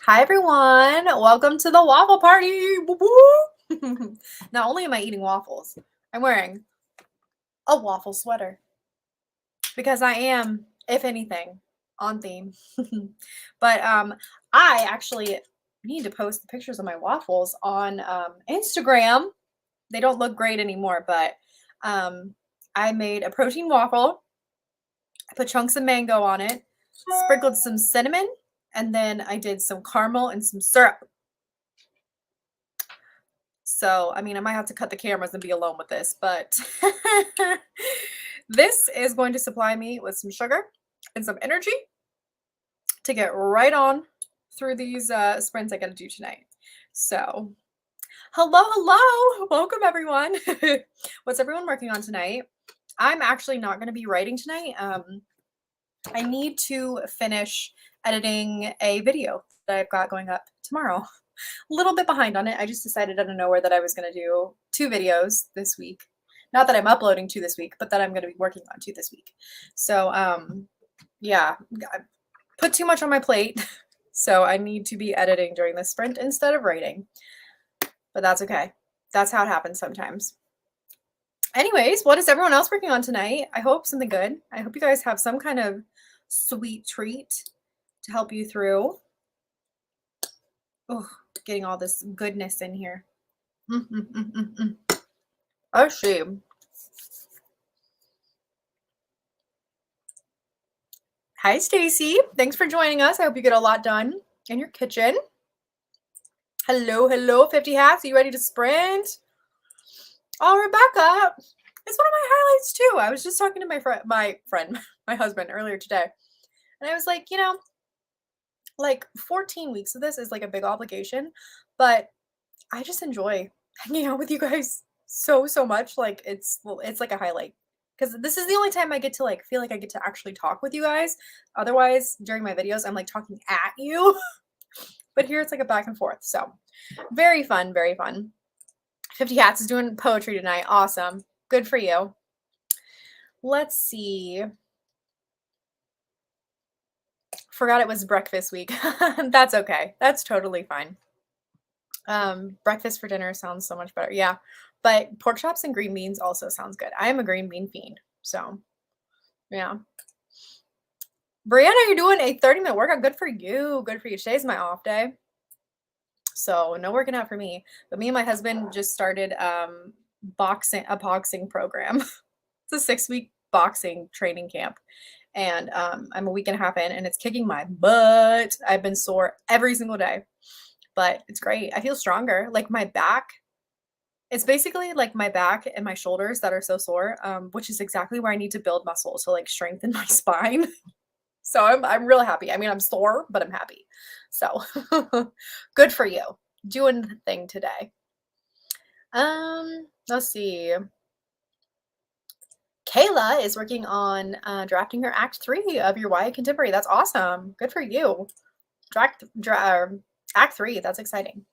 Hi everyone, welcome to the waffle party. Woo woo. Not only am I eating waffles, I'm wearing a waffle sweater because I am, if anything, on theme. But I actually need to post the pictures of my waffles on Instagram. They don't look great anymore, but I made a protein waffle. I put chunks of mango on it, sprinkled some cinnamon, and then I did some caramel and some syrup. So, I mean, I might have to cut the cameras and be alone with this, but this is going to supply me with some sugar and some energy to get right on through these sprints I got to do tonight. So, hello, hello. Welcome, everyone. What's everyone working on tonight? I'm actually not going to be writing tonight. I need to finish editing a video that I've got going up tomorrow. A little bit behind on it. I just decided out of nowhere that I was going to do 2 videos this week. Not that I'm uploading 2 this week, but that I'm going to be working on 2 this week. So, yeah, I put too much on my plate. So I need to be editing during this sprint instead of writing. But that's okay. That's how it happens sometimes. Anyways, what is everyone else working on tonight? I hope something good. I hope you guys have some kind of sweet treat to help you through. Oh, getting all this goodness in here. Oh, shame. Hi, Stacy. Thanks for joining us. I hope you get a lot done in your kitchen. Hello, hello, 50 hats. Are you ready to sprint? Oh, Rebecca, it's one of my highlights too. I was just talking to my husband earlier today, and I was like, like 14 weeks of this is like a big obligation, but I just enjoy hanging out with you guys so much. Like it's like a highlight because this is the only time I get to like feel like I get to actually talk with you guys. Otherwise, during my videos, I'm like talking at you, but here it's like a back and forth. So very fun, very fun. 50 Hats is doing poetry tonight. Awesome. Good for you. Let's see. Forgot it was breakfast week. That's okay. That's totally fine. Breakfast for dinner sounds so much better. Yeah. But pork chops and green beans also sounds good. I am a green bean fiend. So, yeah. Brianna, you're doing a 30-minute workout. Good for you. Good for you. Today's my off day. So, no working out for me. But me and my husband just started a boxing program. It's a 6-week boxing training camp. And I'm a week and a half in and it's kicking my butt. I've been sore every single day, but it's great. I feel stronger. Like my back, it's basically like my back and my shoulders that are so sore, which is exactly where I need to build muscle to like strengthen my spine. So I'm real happy. I mean, I'm sore, but I'm happy. So good for you. Doing the thing today. Let's see. Kayla is working on drafting her Act 3 of your YA Contemporary. That's awesome. Good for you. Act 3. That's exciting.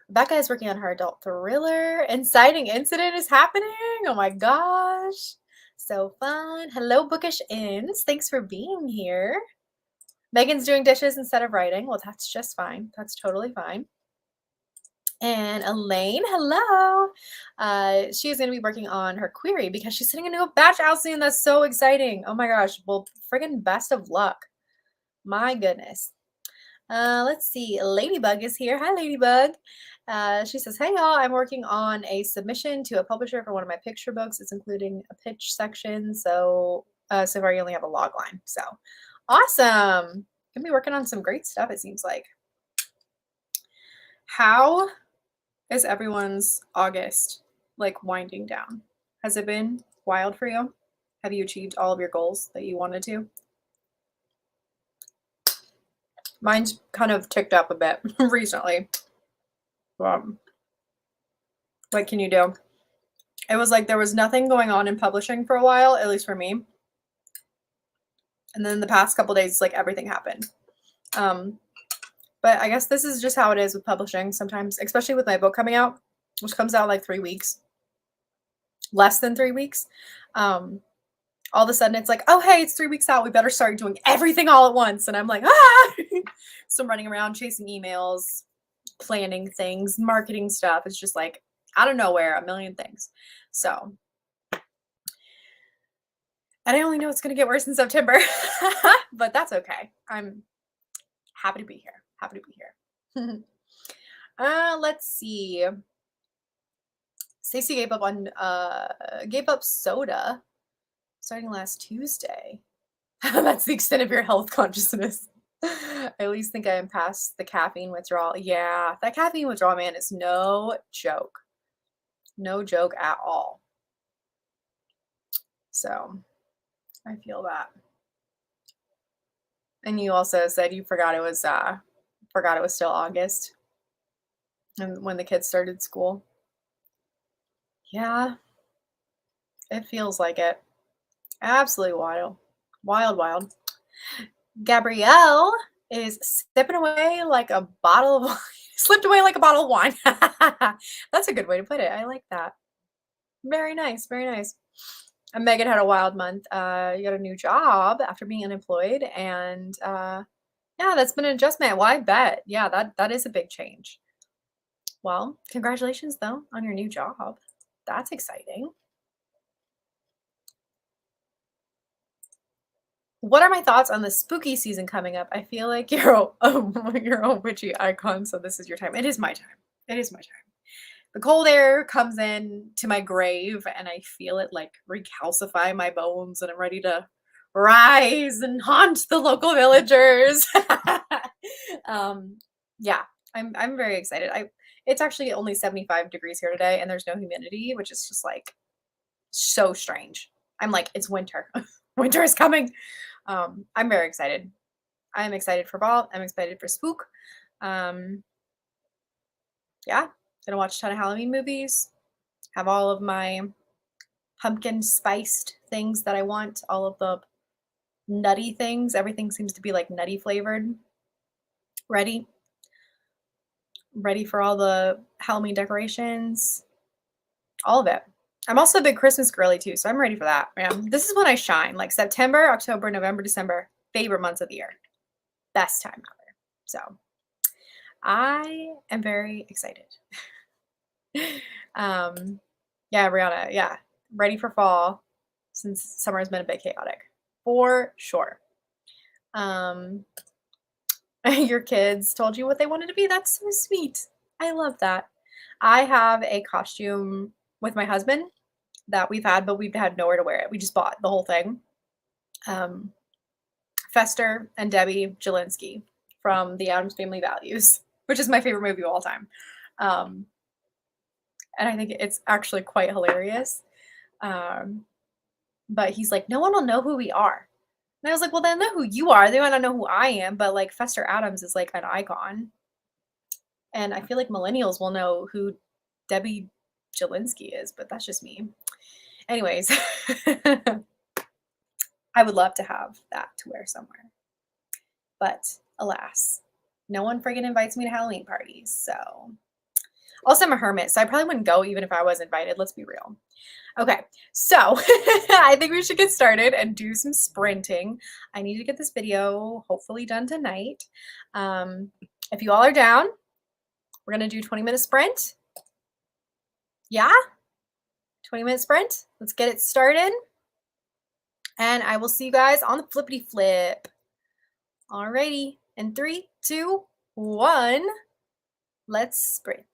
Rebecca is working on her adult thriller. Inciting incident is happening. Oh my gosh. So fun. Hello, Bookish Inns. Thanks for being here. Megan's doing dishes instead of writing. Well, that's just fine. That's totally fine. And Elaine, hello. She is going to be working on her query because she's sending a new batch out soon. That's so exciting. Oh my gosh. Well, friggin' best of luck. My goodness. Let's see. Ladybug is here. Hi, Ladybug. She says, hey, y'all. I'm working on a submission to a publisher for one of my picture books. It's including a pitch section. So far, you only have a log line. So awesome. Gonna be working on some great stuff, it seems like. How is everyone's August like winding down? Has it been wild for you? Have you achieved all of your goals that you wanted to? Mine's kind of ticked up a bit recently. What can you do? It was like there was nothing going on in publishing for a while, at least for me. And then the past couple days, like everything happened. But I guess this is just how it is with publishing sometimes, especially with my book coming out, which comes out in like 3 weeks. Less than 3 weeks. All of a sudden it's like, oh, hey, it's 3 weeks out. We better start doing everything all at once. And I'm like, ah! some running around, chasing emails, planning things, marketing stuff. It's just like out of nowhere, a million things. So, and I only know it's going to get worse in September, but that's okay. I'm happy to be here. Happy to be here. Let's see. Stacey gave up soda starting last Tuesday. That's the extent of your health consciousness. I at least think I am past the caffeine withdrawal. Yeah, that caffeine withdrawal, man, is no joke. No joke at all. So I feel that. And you also said you forgot it was still August and when the kids started school. Yeah, it feels like it. Absolutely wild. Wild, wild. Gabrielle is sipping away like a bottle of wine. Slipped away like a bottle of wine. That's a good way to put it. I like that. Very nice. Very nice. And Megan had a wild month. You got a new job after being unemployed. And yeah, that's been an adjustment. Well, I bet. Yeah, that is a big change. Well, congratulations, though, on your new job. That's exciting. What are my thoughts on the spooky season coming up? I feel like you're a witchy icon, so this is your time. It is my time. It is my time. The cold air comes in to my grave, and I feel it like recalcify my bones, and I'm ready to rise and haunt the local villagers. Yeah, I'm very excited. It's actually only 75 degrees here today, and there's no humidity, which is just like so strange. I'm like, it's winter. Winter is coming. I'm very excited. I'm excited for fall. I'm excited for spook. Yeah, gonna watch a ton of Halloween movies. Have all of my pumpkin spiced things that I want. All of the nutty things. Everything seems to be like nutty flavored. Ready. Ready for all the Halloween decorations. All of it. I'm also a big Christmas girly too, so I'm ready for that. Man, this is when I shine. Like September, October, November, December, favorite months of the year. Best time ever. So I am very excited. Yeah, Brianna, yeah. Ready for fall since summer has been a bit chaotic. For sure. Your kids told you what they wanted to be. That's so sweet. I love that. I have a costume with my husband that we've had, but we've had nowhere to wear it. We just bought the whole thing. Fester and Debbie Jelinski from The Addams Family Values, which is my favorite movie of all time. And I think it's actually quite hilarious. But he's like, no one will know who we are. And I was like, well, they'll know who you are. They might not know who I am, but like Fester Addams is like an icon. And I feel like millennials will know who Debbie Jelinski is, but that's just me. Anyways, I would love to have that to wear somewhere. But alas, no one friggin' invites me to Halloween parties. So also I'm a hermit, so I probably wouldn't go even if I was invited. Let's be real. Okay, so I think we should get started and do some sprinting. I need to get this video hopefully done tonight. If you all are down, we're gonna do 20-minute sprint. Yeah? 20-minute sprint. Let's get it started. And I will see you guys on the flippity flip. Alrighty, in 3, 2, 1, let's sprint.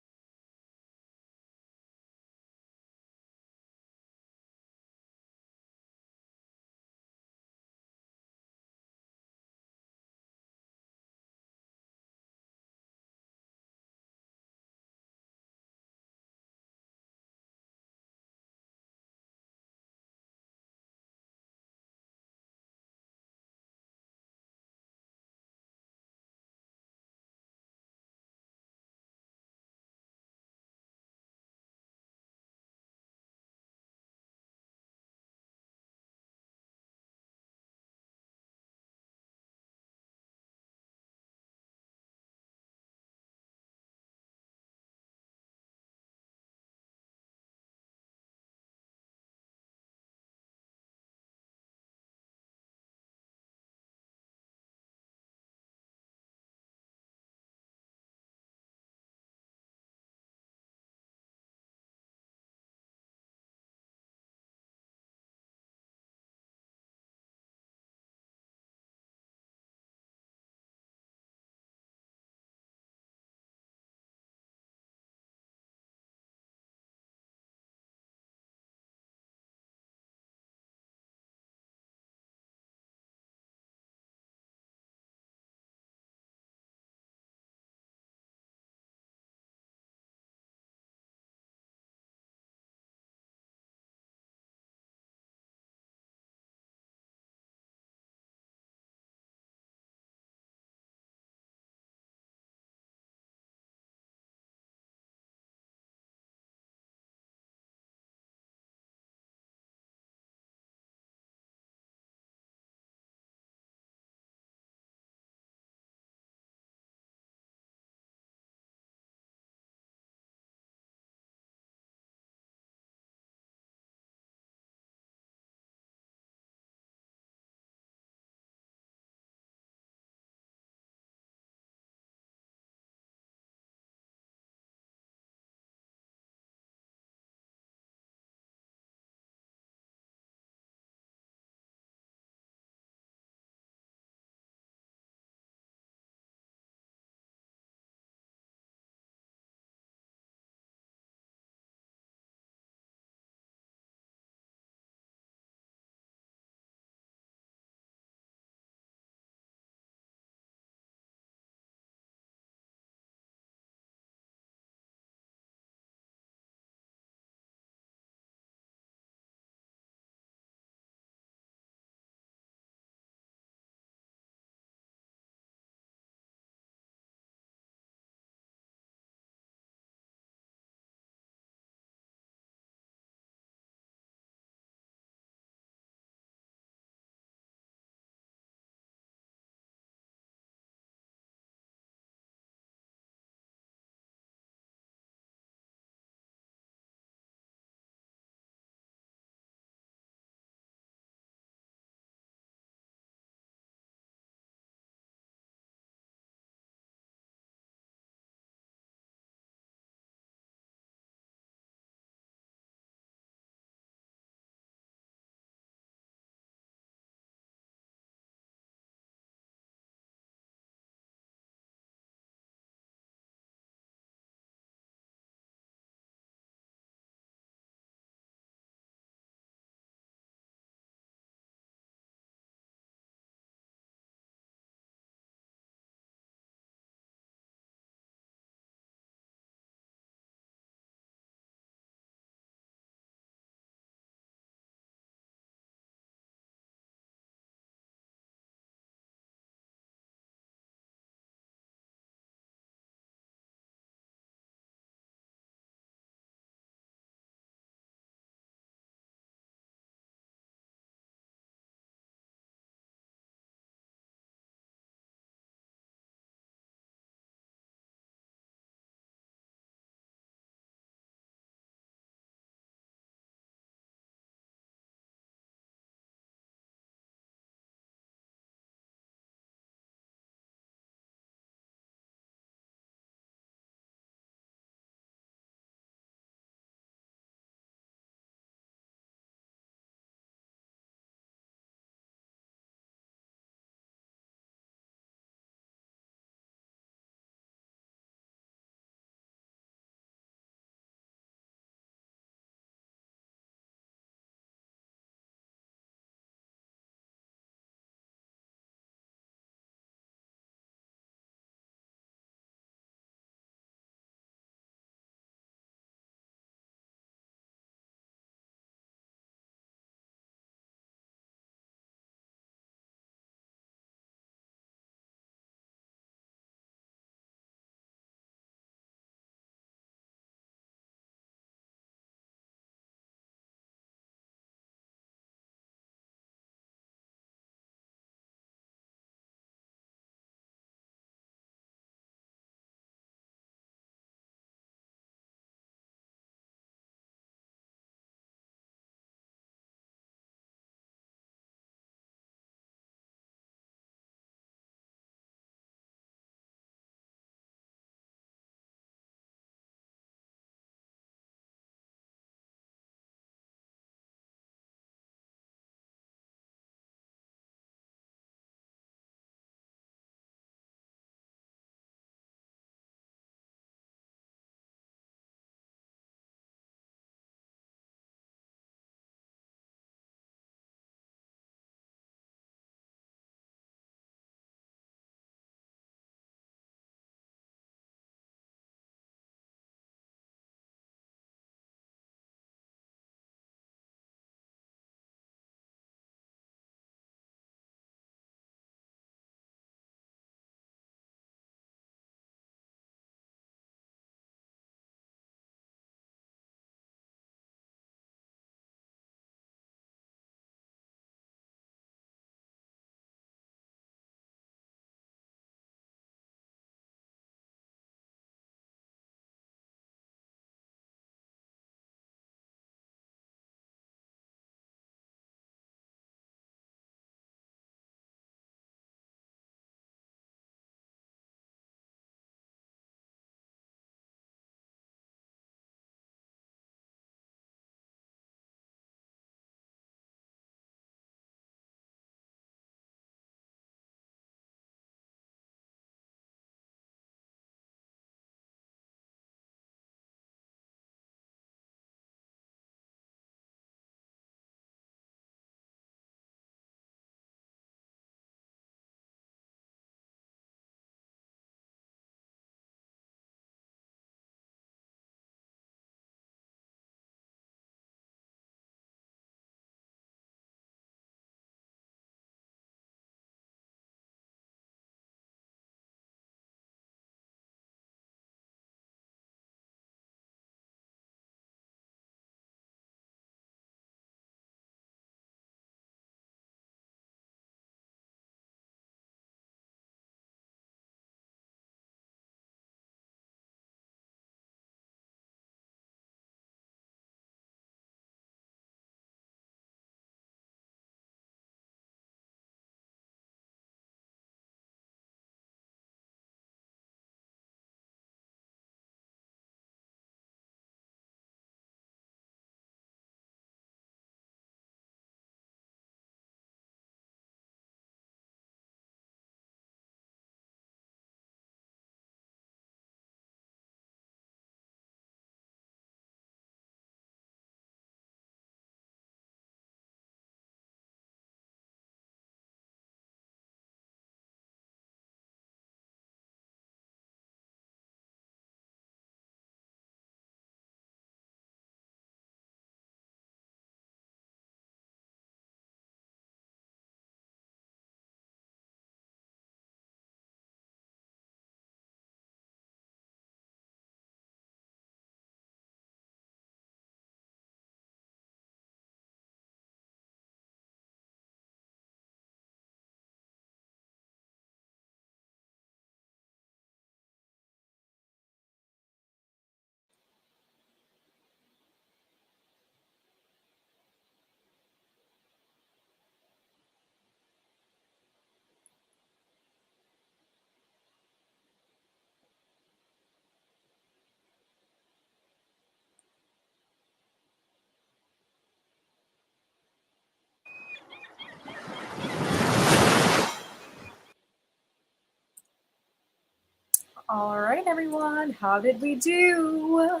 All right, everyone. How did we do?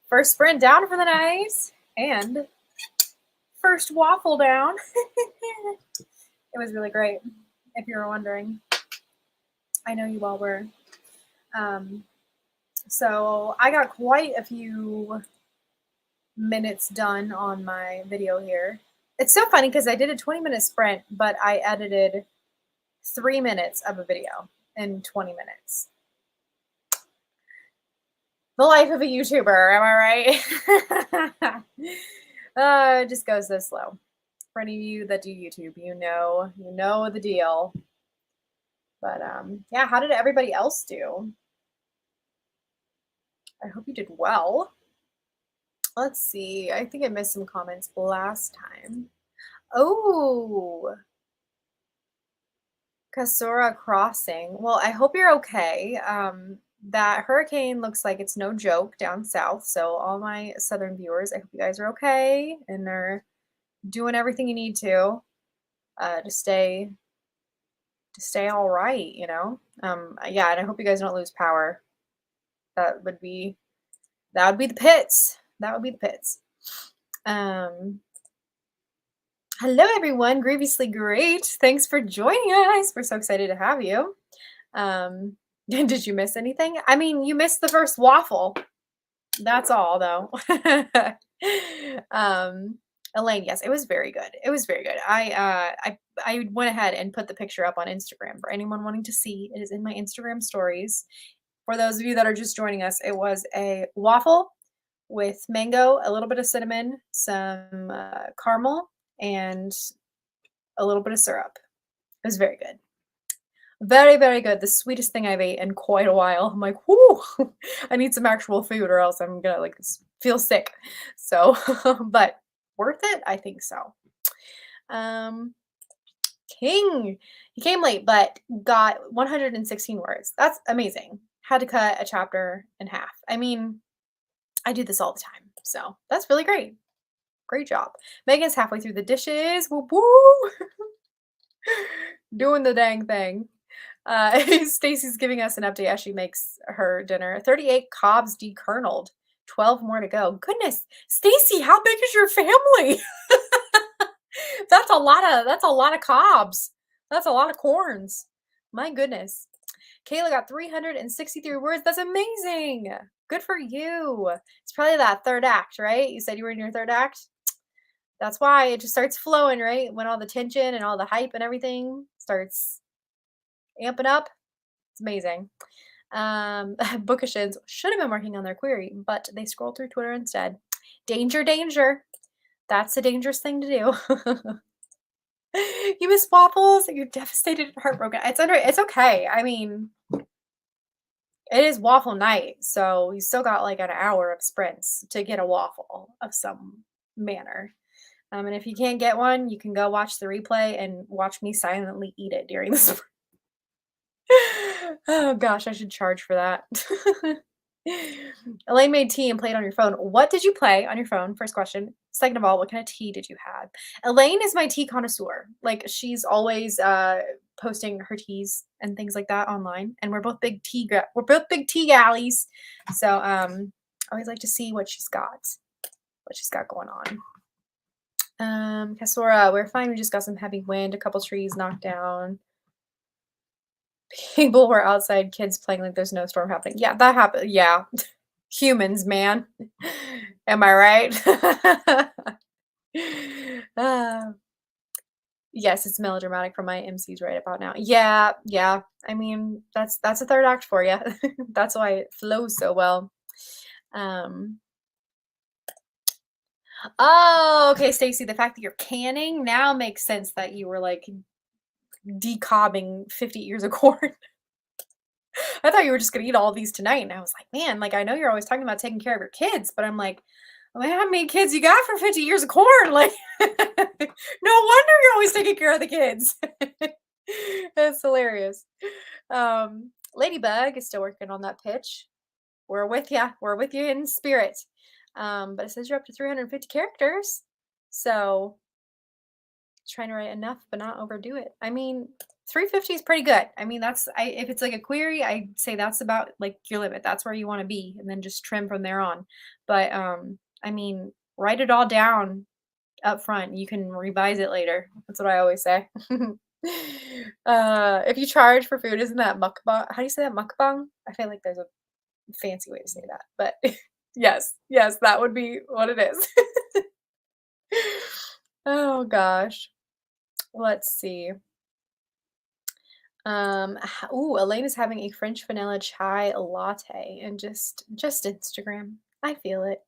First sprint down for the night and first waffle down. It was really great, if you were wondering. I know you all were. So I got quite a few minutes done on my video here. It's so funny because I did a 20-minute sprint, but I edited 3 minutes of a video in 20 minutes. The life of a YouTuber, am I right? It just goes this slow. For any of you that do YouTube, you know the deal. But yeah, how did everybody else do? I hope you did well. Let's see. I think I missed some comments last time. Oh, Kasura Crossing. Well, I hope you're okay. That hurricane looks like it's no joke down south. So all my southern viewers, I hope you guys are okay and are doing everything you need to stay all right, you know. Yeah, and I hope you guys don't lose power. That would be the pits. That would be the pits. Hello, everyone. Grievously great. Thanks for joining us. We're so excited to have you. Did you miss anything? I mean, you missed the first waffle. That's all, though. Elaine, yes, it was very good. It was very good. I went ahead and put the picture up on Instagram for anyone wanting to see. It is in my Instagram stories. For those of you that are just joining us, it was a waffle with mango, a little bit of cinnamon, some caramel, and a little bit of syrup. It was very good. Very, very good. The sweetest thing I've ate in quite a while. I'm like, whoo, I need some actual food or else I'm gonna like feel sick. So, but worth it? I think so. King, he came late, but got 116 words. That's amazing. Had to cut a chapter in half. I mean, I do this all the time. So that's really great. Great job. Megan's halfway through the dishes. Woo woo. Doing the dang thing. Stacy's giving us an update as she makes her dinner. 38 cobs dekerneled. 12 more to go. Goodness, Stacy, how big is your family? That's a lot of cobs. That's a lot of corns. My goodness. Kayla got 363 words. That's amazing. Good for you. It's probably that third act, right? You said you were in your third act. That's why it just starts flowing, right? When all the tension and all the hype and everything starts amping up. It's amazing. Bookishins should have been working on their query, but they scrolled through Twitter instead. Danger, danger. That's a dangerous thing to do. You miss waffles? You're devastated and heartbroken. It's okay. I mean, it is waffle night, so you still got like an hour of sprints to get a waffle of some manner. And if you can't get one, you can go watch the replay and watch me silently eat it during the sprint. Oh gosh, I should charge for that. Elaine made tea and played on your phone. What did you play on your phone? First question. Second of all, what kind of tea did you have? Elaine is my tea connoisseur. Like she's always posting her teas and things like that online. And we're both big tea galleys. So I always like to see what she's got going on. Kasora, we're fine. We just got some heavy wind, a couple trees knocked down. People were outside, kids playing like there's no storm happening. Yeah, that happened. Yeah. Humans, man. Am I right? Yes, it's melodramatic for my MCs right about now. Yeah. I mean, that's a third act for you. That's why it flows so well. Oh, okay, Stacy, the fact that you're canning now makes sense that you were like decobbing 50 ears of corn. I thought you were just gonna eat all of these tonight, and I was like, man, like I know you're always talking about taking care of your kids, but I'm like, how many kids you got for 50 years of corn? Like, no wonder you're always taking care of the kids. That's hilarious. Ladybug is still working on that pitch. We're with you. We're with you in spirit. But it says you're up to 350 characters, so trying to write enough but not overdo it. I mean, 350 is pretty good. I mean, if it's like a query, I say that's about like your limit. That's where you want to be, and then just trim from there on. But I mean, write it all down up front. You can revise it later. That's what I always say. If you charge for food, isn't that mukbang? How do you say that? Mukbang? I feel like there's a fancy way to say that, but yes, yes, that would be what it is. Oh gosh. Let's see. Elaine is having a French vanilla chai latte and just Instagram. I feel it.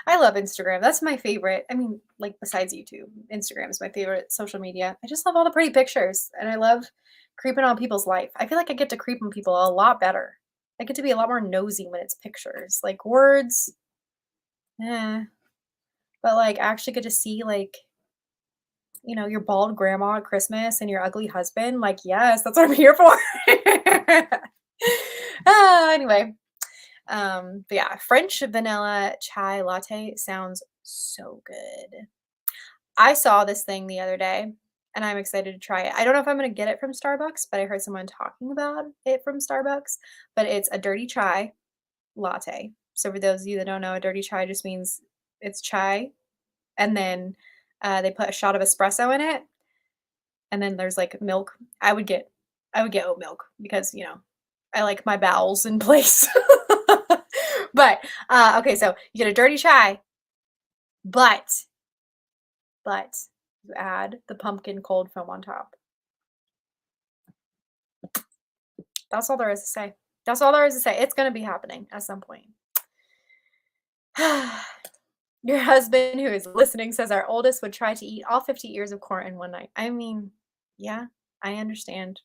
I love Instagram. That's my favorite. I mean, like besides YouTube, Instagram is my favorite social media. I just love all the pretty pictures and I love creeping on people's life. I feel like I get to creep on people a lot better. I get to be a lot more nosy when it's pictures. Like words, eh. But like I actually get to see like, your bald grandma at Christmas and your ugly husband. Like, yes, that's what I'm here for. Anyway. But yeah, French vanilla chai latte sounds so good. I saw this thing the other day and I'm excited to try it. I don't know if I'm going to get it from Starbucks, but I heard someone talking about it from Starbucks. But it's a dirty chai latte. So for those of you that don't know, a dirty chai just means it's chai and then they put a shot of espresso in it and then there's like milk. I would get oat milk because, I like my bowels in place. But okay, so you get a dirty chai, but you add the pumpkin cold foam on top. That's all there is to say. That's all there is to say. It's gonna be happening at some point. Your husband, who is listening, says our oldest would try to eat all 50 ears of corn in one night. I mean, yeah, I understand.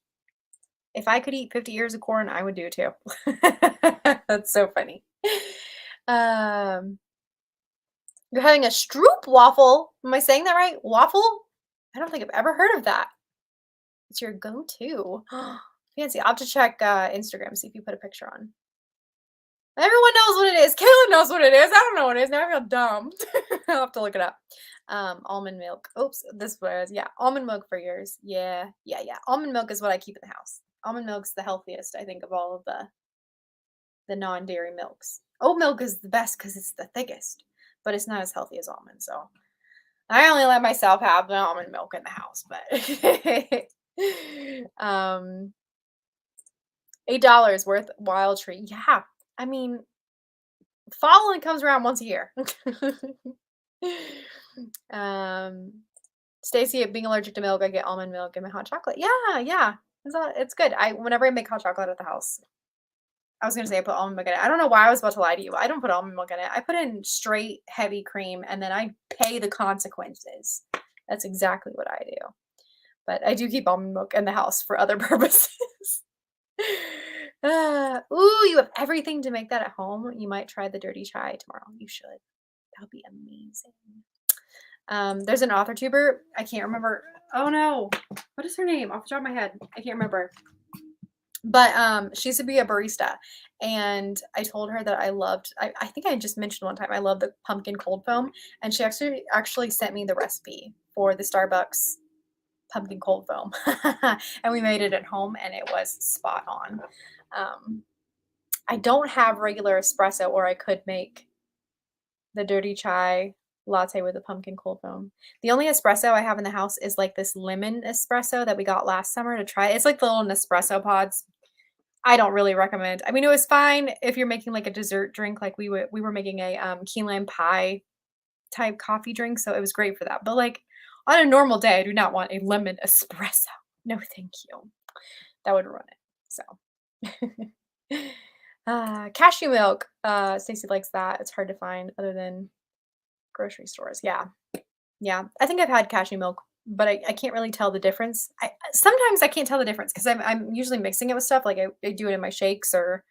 If I could eat 50 ears of corn, I would do too. That's so funny. You're having a Stroop waffle. Am I saying that right? Waffle? I don't think I've ever heard of that. It's your go-to. Fancy. I'll have to check Instagram, see if you put a picture on. Everyone knows what it is. Kayla knows what it is. I don't know what it is. Now I feel dumb. I'll have to look it up. Almond milk. Oops, this was, yeah, almond milk for yours. Yeah. Almond milk is what I keep in the house. Almond milk's the healthiest, I think, of all of the non-dairy milks. Oat milk is the best because it's the thickest, but it's not as healthy as almond. So I only let myself have the almond milk in the house, but $8 worth wild tree. Yeah. I mean, fall only comes around once a year. Stacy, being allergic to milk, I get almond milk in my hot chocolate. Yeah. It's good. Whenever I make hot chocolate at the house, I was gonna say I put almond milk in it. I don't know why I was about to lie to you. I don't put almond milk in it. I put in straight heavy cream and then I pay the consequences. That's exactly what I do. But I do keep almond milk in the house for other purposes. You have everything to make that at home. You might try the dirty chai tomorrow. You should. That would be amazing. There's an author tuber. I can't remember. Oh no. What is her name? Off the top of my head. I can't remember. But she used to be a barista. And I told her that I think I just mentioned one time, I love the pumpkin cold foam. And she actually sent me the recipe for the Starbucks pumpkin cold foam. And we made it at home and it was spot on. I don't have regular espresso, or I could make the dirty chai latte with a pumpkin cold foam. The only espresso I have in the house is like this lemon espresso that we got last summer to try. It's like the little Nespresso pods. I don't really recommend. I mean, it was fine if you're making like a dessert drink, like we were making a key lime pie type coffee drink, so it was great for that. But like on a normal day, I do not want a lemon espresso. No, thank you. That would ruin it. So cashew milk. Stacey likes that. It's hard to find other than grocery stores. Yeah. I think I've had cashew milk, but I can't really tell the difference. Sometimes I can't tell the difference because I'm usually mixing it with stuff. Like I do it in my shakes or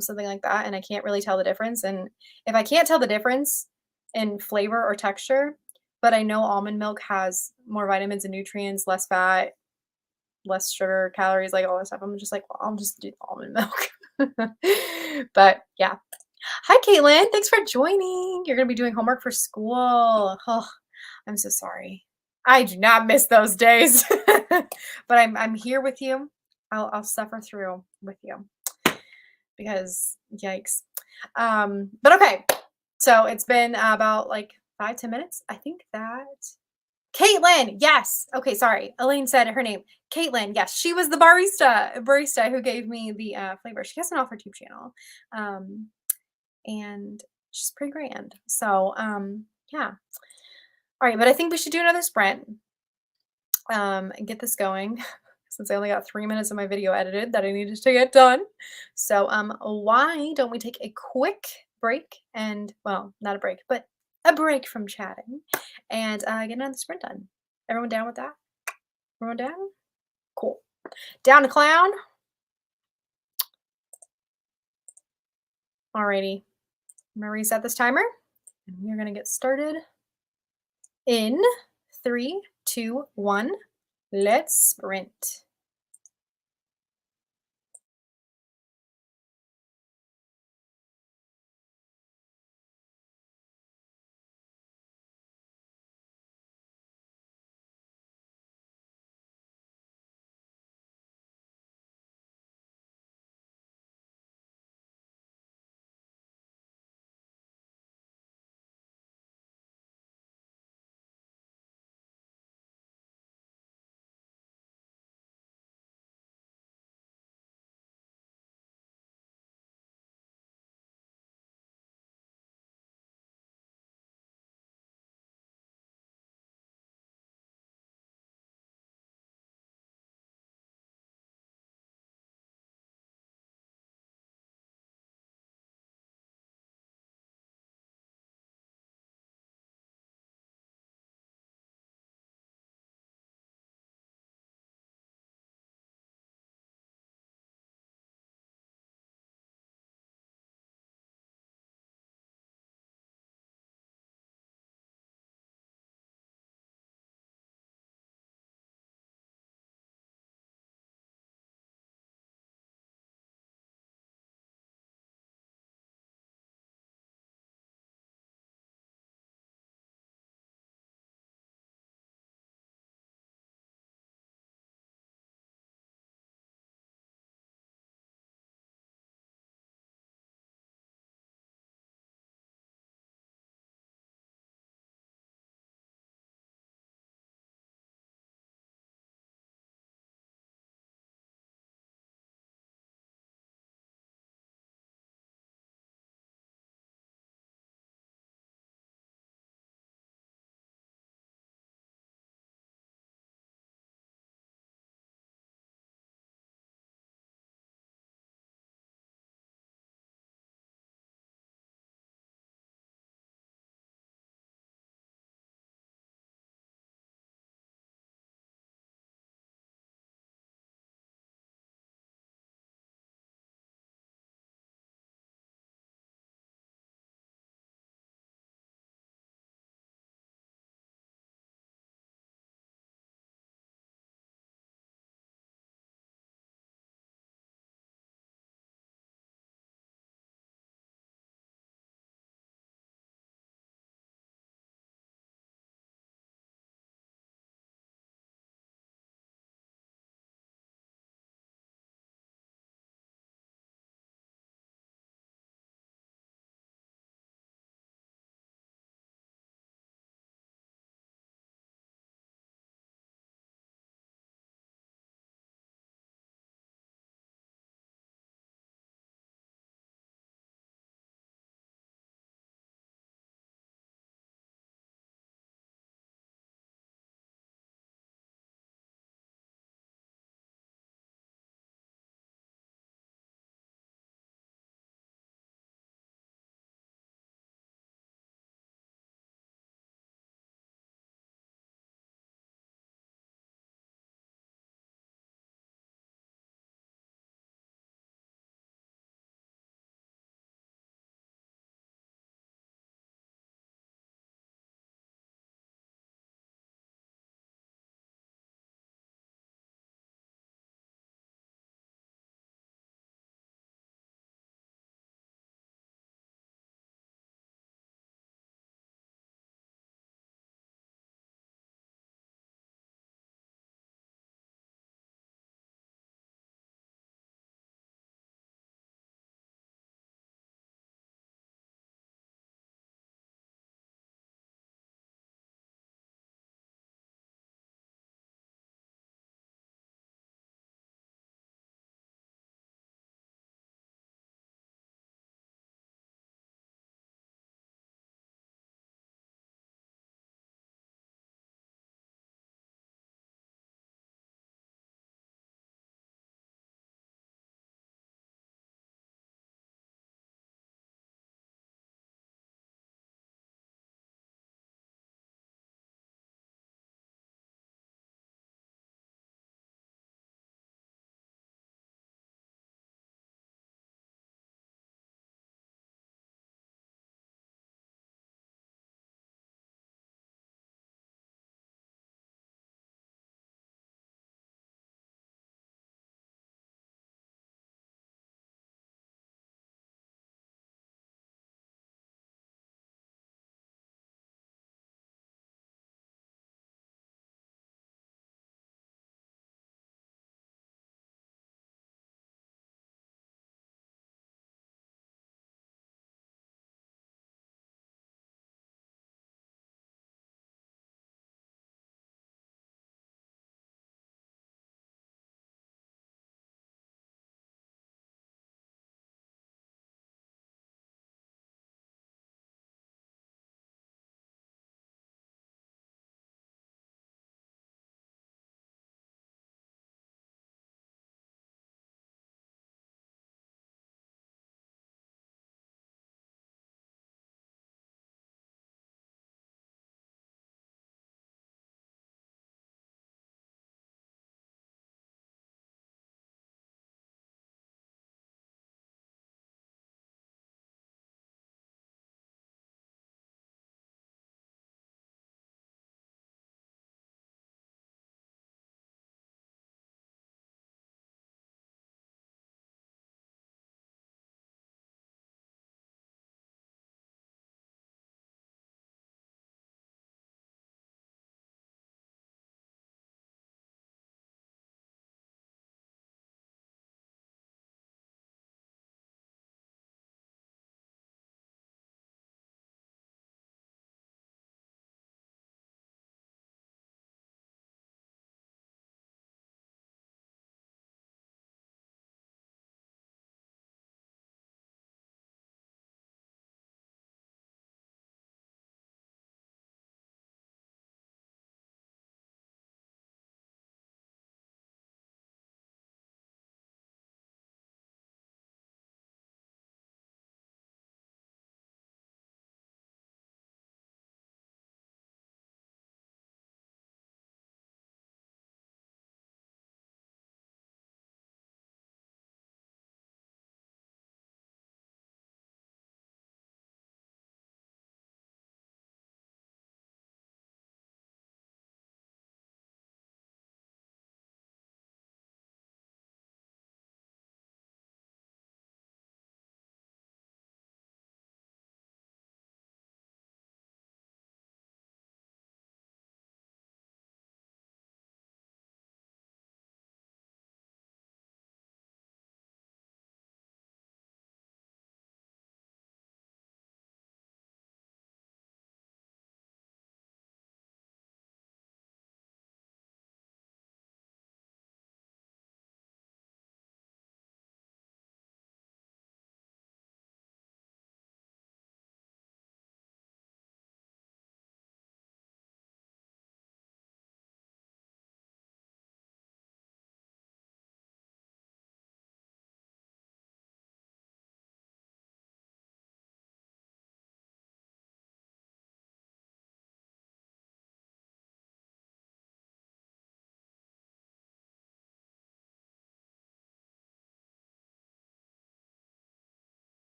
something like that, and I can't really tell the difference. And if I can't tell the difference in flavor or texture, but I know almond milk has more vitamins and nutrients, less fat, less sugar, calories, like all that stuff, I'm just like, well, I'll just do almond milk. But yeah. Hi, Caitlin. Thanks for joining. You're going to be doing homework for school. Oh, I'm so sorry. I do not miss those days. but I'm here with you. I'll suffer through with you because yikes. But okay. So it's been about like 5-10 minutes. I think that Caitlin, yes. Okay, sorry. Elaine said her name. Caitlin, yes. She was the barista who gave me the flavor. She has an off YouTube channel. And she's pretty grand. So yeah. All right, but I think we should do another sprint. And get this going since I only got 3 minutes of my video edited that I needed to get done. So why don't we take a quick break and, well, not a break, but a break from chatting and get another sprint done. Everyone down with that? Everyone down? Cool. Down to clown. Alrighty. I'm gonna reset this timer and we're gonna get started in 3, 2, 1. Let's sprint.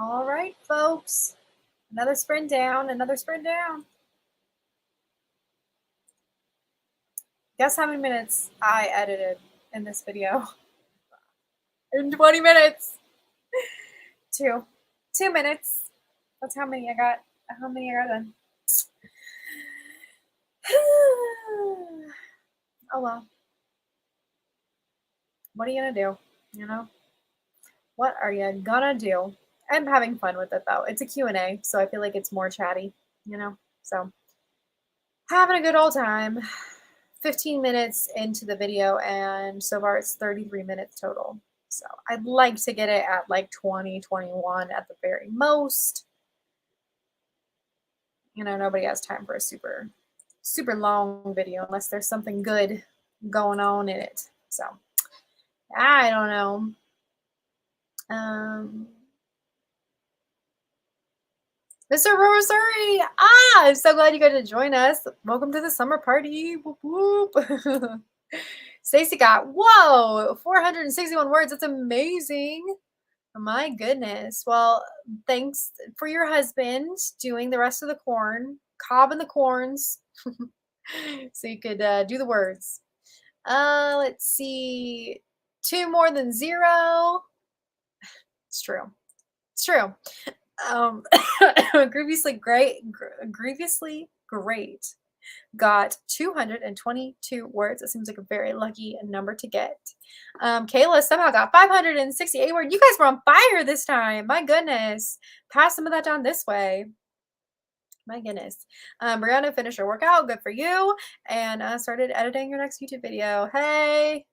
All right, folks. Another sprint down, another sprint down. Guess how many minutes I edited in this video? In 20 minutes. 2 minutes. That's how many I got. How many I got done. Oh well. What are you gonna do? You know? What are you gonna do? I'm having fun with it though. It's a Q&A, so I feel like it's more chatty, you know? So having a good old time. 15 minutes into the video, and so far it's 33 minutes total. So I'd like to get it at like 20, 21 at the very most. You know, nobody has time for a super long video unless there's something good going on in it. So I don't know. Mr. Rosary, I'm so glad you got to join us. Welcome to the summer party. Whoop, whoop. Stacy got, whoa, 461 words. That's amazing. My goodness. Well, thanks for your husband doing the rest of the corn, cobbing the corns, so you could do the words. Let's see. 2 more than 0. It's true. It's true. Grievously great got 222 words. It seems like a very lucky number to get. Kayla somehow got 568 words. You guys were on fire this time. My goodness. Pass some of that down this way. My goodness. Brianna finished her workout. Good for you. And started editing your next YouTube video. Hey.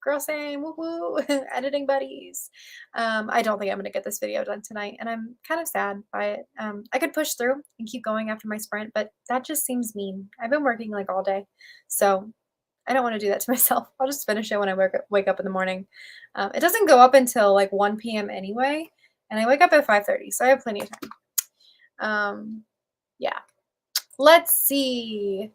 Girl, same, woo woo, editing buddies. I don't think I'm gonna get this video done tonight, and I'm kind of sad by it. I could push through and keep going after my sprint, but that just seems mean. I've been working like all day, so I don't want to do that to myself. I'll just finish it when I wake up in the morning. It doesn't go up until like 1 p.m. anyway, and I wake up at 5:30, so I have plenty of time. Yeah. Let's see.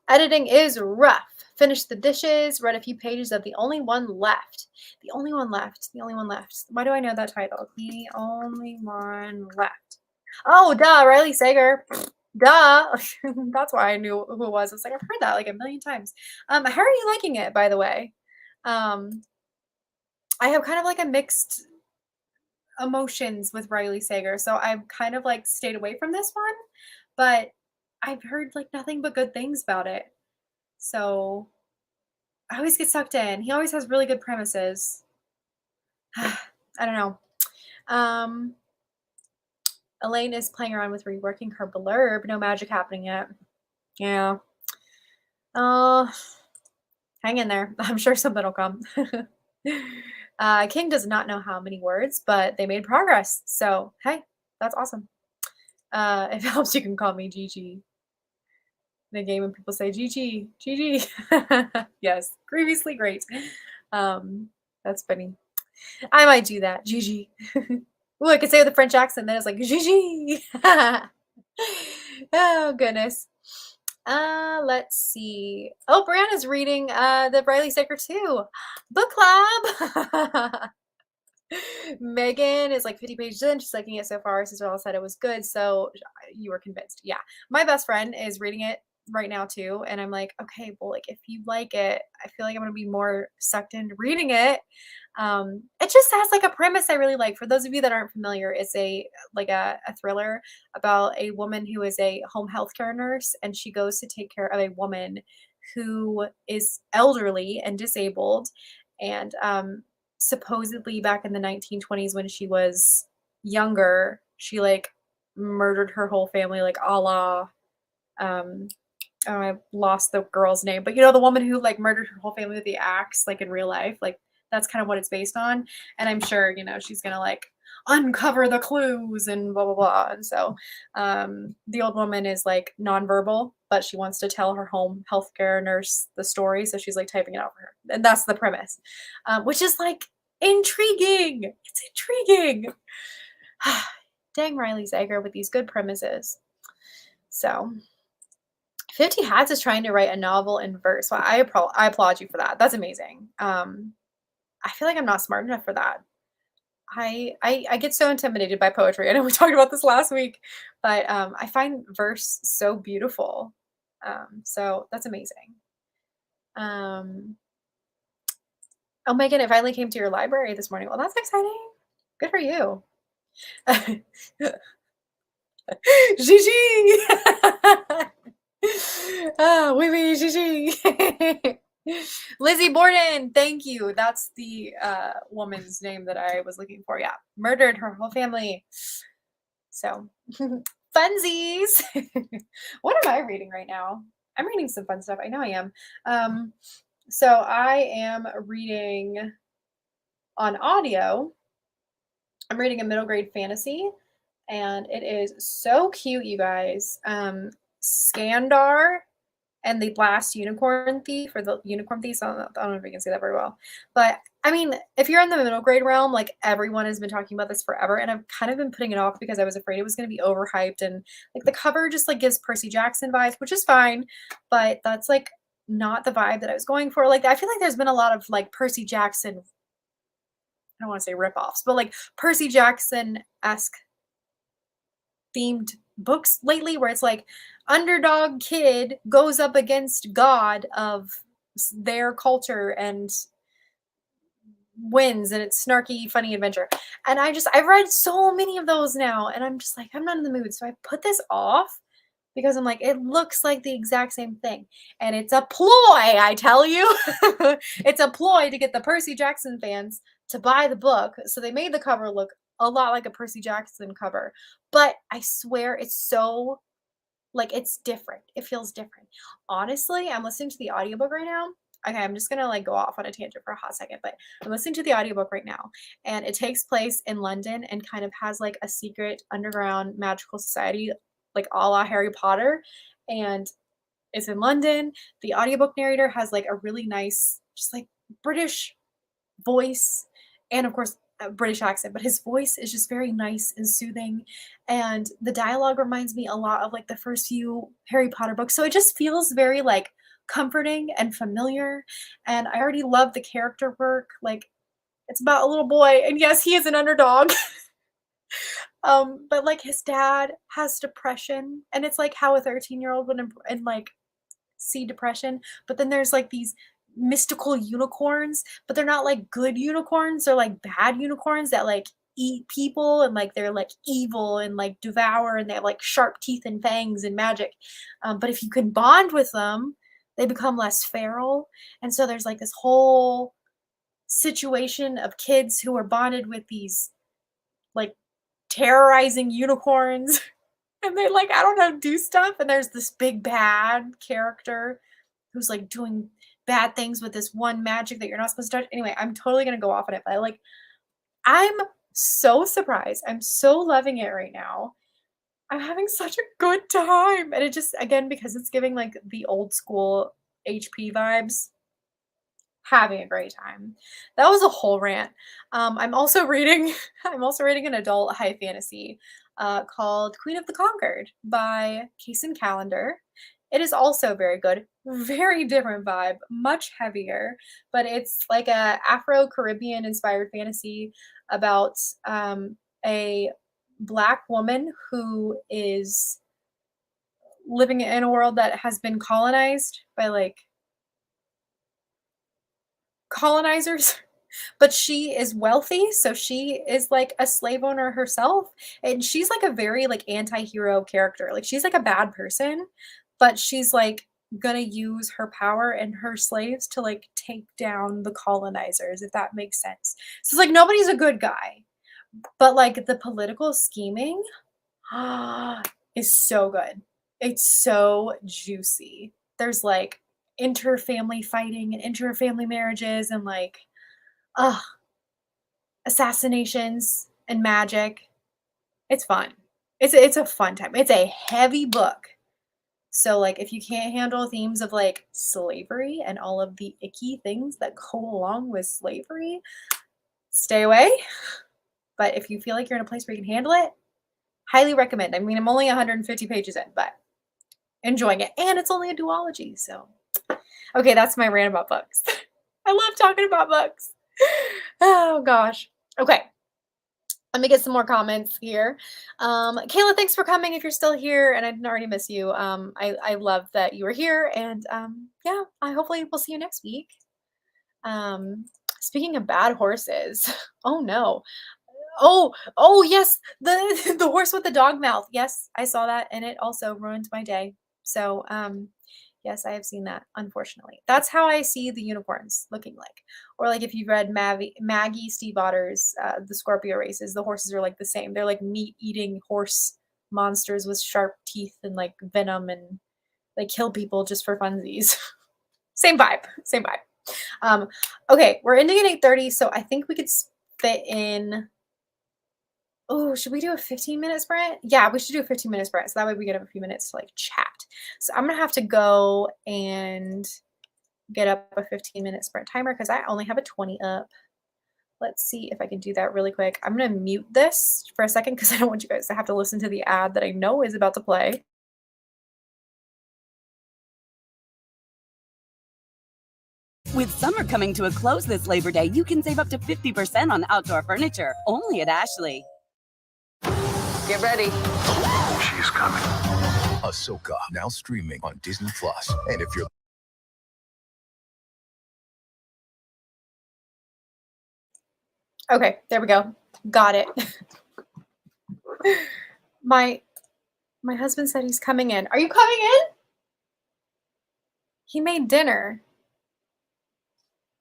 Editing is rough. Finished the dishes, read a few pages of The Only One Left. The Only One Left. The Only One Left. Why do I know that title? The Only One Left. Oh, duh, Riley Sager. Duh. That's why I knew who it was. It's like, I've heard that like a million times. How are you liking it, by the way? I have kind of like a mixed emotions with Riley Sager, so I've kind of like stayed away from this one, but I've heard like nothing but good things about it. So I always get sucked in. He always has really good premises. I don't know. Elaine is playing around with reworking her blurb. No magic happening yet. Yeah. Hang in there. I'm sure something will come. King does not know how many words, but they made progress. So, hey, that's awesome. If it helps, you can call me Gigi. In a game when people say GG, GG. Yes, grievously great. That's funny. I might do that. GG. Ooh, I could say with a French accent, then it's like GG. Oh goodness. Let's see. Oh, Brianna's reading the Riley Sager 2 book club. Megan is like 50 pages in. She's liking it so far. Sister said it was good, so you were convinced. Yeah, my best friend is reading it right now too, and I'm like, okay, well, like if you like it, I feel like I'm gonna be more sucked into reading it. It just has like a premise I really like. For those of you that aren't familiar, it's a thriller about a woman who is a home healthcare nurse, and she goes to take care of a woman who is elderly and disabled, and supposedly back in the 1920s when she was younger, she like murdered her whole family, like a la oh, I lost the girl's name, but you know, the woman who like murdered her whole family with the axe, like in real life, like that's kind of what it's based on. And I'm sure, you know, she's gonna like uncover the clues and blah blah blah. And so the old woman is like nonverbal, but she wants to tell her home healthcare nurse the story, so she's like typing it out for her. And that's the premise, which is like intriguing. It's intriguing. Dang Riley Sager with these good premises. So 50 Hats is trying to write a novel in verse. Well, I applaud you for that. That's amazing. I feel like I'm not smart enough for that. I get so intimidated by poetry. I know we talked about this last week, but I find verse so beautiful. So that's amazing. Um, oh Megan, it finally came to your library this morning. Well, that's exciting. Good for you. Gigi! Ah, oui, oui, Gigi. Lizzie Borden, thank you. That's the woman's name that I was looking for. Yeah, murdered her whole family. So, funsies. What am I reading right now? I'm reading some fun stuff. I know I am. So I am reading on audio. I'm reading a middle grade fantasy, and it is so cute, you guys. Skandar and the Last Unicorn Thief, or the Unicorn Thief. I don't know if you can say that very well, but I mean, if you're in the middle grade realm, like everyone has been talking about this forever, and I've kind of been putting it off because I was afraid it was going to be overhyped, and like the cover just like gives Percy Jackson vibes, which is fine, but that's like not the vibe that I was going for. Like I feel like there's been a lot of like Percy Jackson, I don't want to say ripoffs, but like Percy Jackson-esque themed books lately where it's like underdog kid goes up against god of their culture and wins, and it's snarky funny adventure. And I've read so many of those now, and I'm just like, I'm not in the mood, so I put this off because I'm like, it looks like the exact same thing, and it's a ploy, I tell you. It's a ploy to get the Percy Jackson fans to buy the book, so they made the cover look a lot like a Percy Jackson cover, but I swear it's so, like, it's different. It feels different. Honestly, I'm listening to the audiobook right now. Okay, I'm just gonna like go off on a tangent for a hot second, but I'm listening to the audiobook right now, and it takes place in London and kind of has like a secret underground magical society, like a la Harry Potter. And it's in London. The audiobook narrator has like a really nice, just like British voice, and of course a British accent, but his voice is just very nice and soothing, and the dialogue reminds me a lot of like the first few Harry Potter books, so it just feels very like comforting and familiar. And I already love the character work. Like, it's about a little boy, and yes, he is an underdog. But like his dad has depression, and it's like how a 13-year-old would and like see depression, but then there's like these mystical unicorns, but they're not like good unicorns, they're like bad unicorns that like eat people, and like they're like evil and like devour, and they have like sharp teeth and fangs and magic. But if you can bond with them, they become less feral. And so there's like this whole situation of kids who are bonded with these like terrorizing unicorns. And they like, I don't know, do stuff. And there's this big bad character who's like doing bad things with this one magic that you're not supposed to touch. Anyway, I'm totally gonna go off on it, but like, I'm so surprised. I'm so loving it right now. I'm having such a good time. And it just, again, because it's giving like the old school HP vibes, having a great time. That was a whole rant. I'm also reading I'm also reading an adult high fantasy called Queen of the Conquered by Kaysen Calendar. It is also very good, very different vibe, much heavier, but it's like a Afro-Caribbean inspired fantasy about a Black woman who is living in a world that has been colonized by like colonizers. But she is wealthy, so she is like a slave owner herself, and she's like a very like anti-hero character. Like, she's like a bad person, but she's like gonna use her power and her slaves to like take down the colonizers, if that makes sense. So it's like nobody's a good guy, but like the political scheming is so good. It's so juicy. There's like inter-family fighting and inter-family marriages, and like, ugh, assassinations and magic. It's fun. It's a fun time. It's a heavy book. So like, if you can't handle themes of like slavery and all of the icky things that go along with slavery, stay away. But if you feel like you're in a place where you can handle it, highly recommend. I mean, I'm only 150 pages in, but enjoying it. And it's only a duology, so. Okay, that's my rant about books. I love talking about books. Oh gosh. Okay. Let me get some more comments here. Kayla, thanks for coming if you're still here, and I didn't already miss you. I love that you were here, and yeah, I hopefully we'll see you next week. Speaking of bad horses, oh no. Oh yes, the the horse with the dog mouth. Yes, I saw that, and it also ruined my day. So, yes, I have seen that, unfortunately. That's how I see the unicorns looking like. Or like if you've read Maggie Steve Otter's The Scorpio Races, the horses are like the same. They're like meat-eating horse monsters with sharp teeth and like venom, and they kill people just for funsies. Same vibe, same vibe. Okay, we're ending at 8:30, so I think we could fit in. Oh, should we do a 15-minute sprint? Yeah, we should do a 15-minute sprint. So that way we get a few minutes to like chat. So I'm gonna have to go and get up a 15-minute sprint timer because I only have a 20 up. Let's see if I can do that really quick. I'm gonna mute this for a second because I don't want you guys to have to listen to the ad that I know is about to play. With summer coming to a close this Labor Day, you can save up to 50% on outdoor furniture, only at Ashley. Get ready. She's coming. Ahsoka, now streaming on Disney Plus. And if you're Okay, there we go. Got it. My husband said he's coming in. Are you coming in? He made dinner.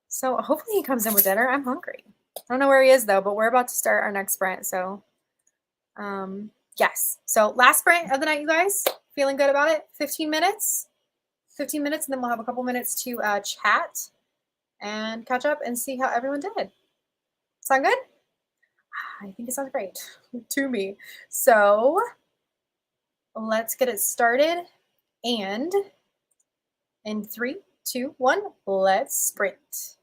So hopefully he comes in with dinner. I'm hungry. I don't know where he is though, but we're about to start our next sprint. So yes. So last sprint of the night, you guys. Feeling good about it? 15 minutes? 15 minutes, and then we'll have a couple minutes to chat and catch up and see how everyone did. Sound good? I think it sounds great to me. So let's get it started. And in 3, 2, 1, let's sprint.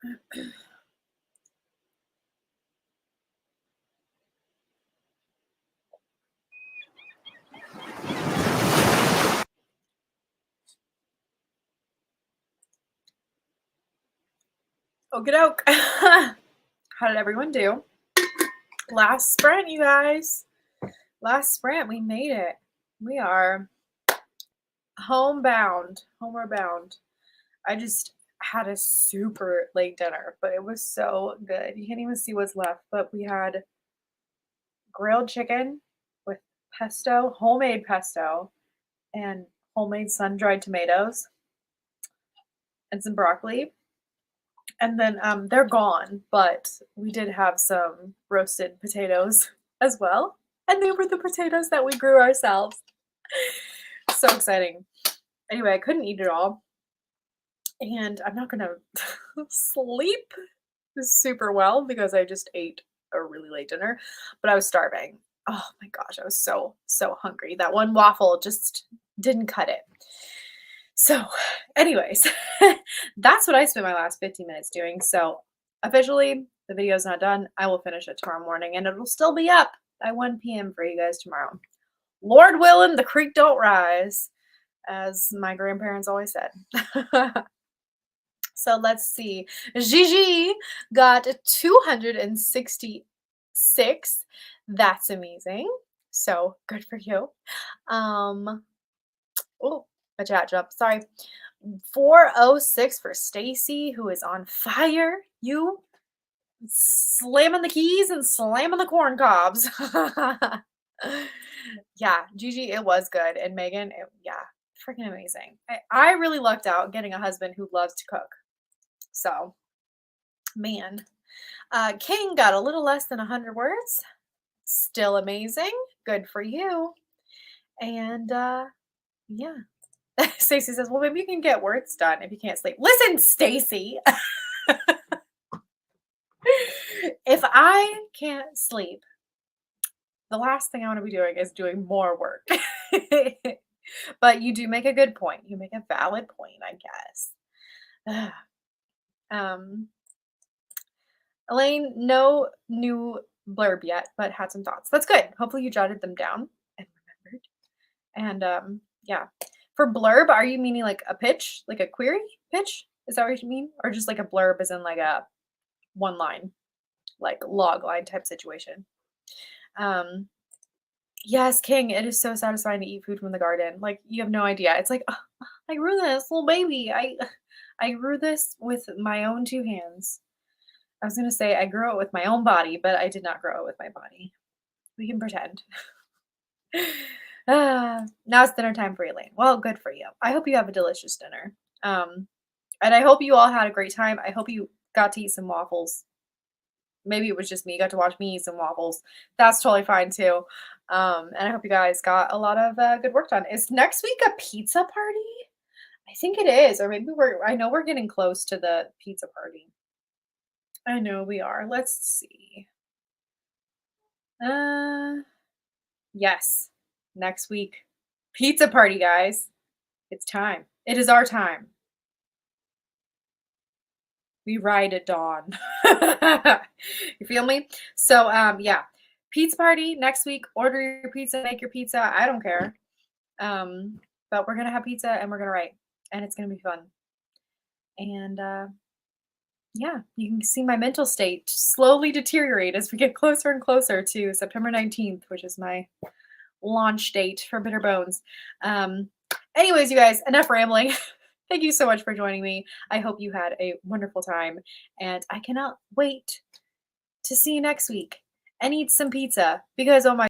Okie doke. How did everyone do? Last sprint, you guys. Last sprint, we made it. We are homeward bound. I just had a super late dinner, but it was so good. You can't even see what's left, but we had grilled chicken with pesto, homemade pesto, and homemade sun-dried tomatoes and some broccoli. And then they're gone, but we did have some roasted potatoes as well. And they were the potatoes that we grew ourselves. So exciting. Anyway, I couldn't eat it all. And I'm not going to sleep super well because I just ate a really late dinner, but I was starving. Oh my gosh, I was so hungry. That one waffle just didn't cut it. So, anyways, that's what I spent my last 15 minutes doing. So, officially, the video is not done. I will finish it tomorrow morning, and it'll still be up by 1 p.m. for you guys tomorrow. Lord willing, the creek don't rise, as my grandparents always said. So let's see. Gigi got 266. That's amazing. So good for you. Oh, a chat drop. Sorry. 406 for Stacy, who is on fire. You slamming the keys and slamming the corn cobs. Yeah, Gigi, it was good. And Megan, yeah, freaking amazing. I really lucked out getting a husband who loves to cook. So, man. King got a little less than 100 words. Still amazing. Good for you. And yeah. Stacy says, well, maybe you can get words done if you can't sleep. Listen, Stacy. If I can't sleep, the last thing I want to be doing is doing more work. But you do make a good point. You make a valid point, I guess. Elaine, no new blurb yet, but had some thoughts. That's good. Hopefully you jotted them down and remembered. And yeah. For blurb, are you meaning like a pitch? Like a query pitch? Is that what you mean? Or just like a blurb as in like a one line, like log line type situation? Yes, King, it is so satisfying to eat food from the garden. Like, you have no idea. It's like, oh, I grew this little baby. I grew this with my own 2 hands. I was going to say I grew it with my own body, but I did not grow it with my body. We can pretend. Now it's dinner time for Elaine. Well, good for you. I hope you have a delicious dinner. And I hope you all had a great time. I hope you got to eat some waffles. Maybe it was just me. You got to watch me eat some waffles. That's totally fine too. And I hope you guys got a lot of good work done. Is next week a pizza party? I think it is. Or maybe I know we're getting close to the pizza party. I know we are. Let's see. Yes. Next week. Pizza party, guys. It's time. It is our time. We ride at dawn. You feel me? So, yeah. Pizza party next week. Order your pizza, make your pizza. I don't care. But we're going to have pizza and we're going to write. And it's going to be fun. And, yeah, you can see my mental state slowly deteriorate as we get closer and closer to September 19th, which is my launch date for Bitter Bones. Anyways, you guys, enough rambling. Thank you so much for joining me. I hope you had a wonderful time, and I cannot wait to see you next week and eat some pizza because, oh my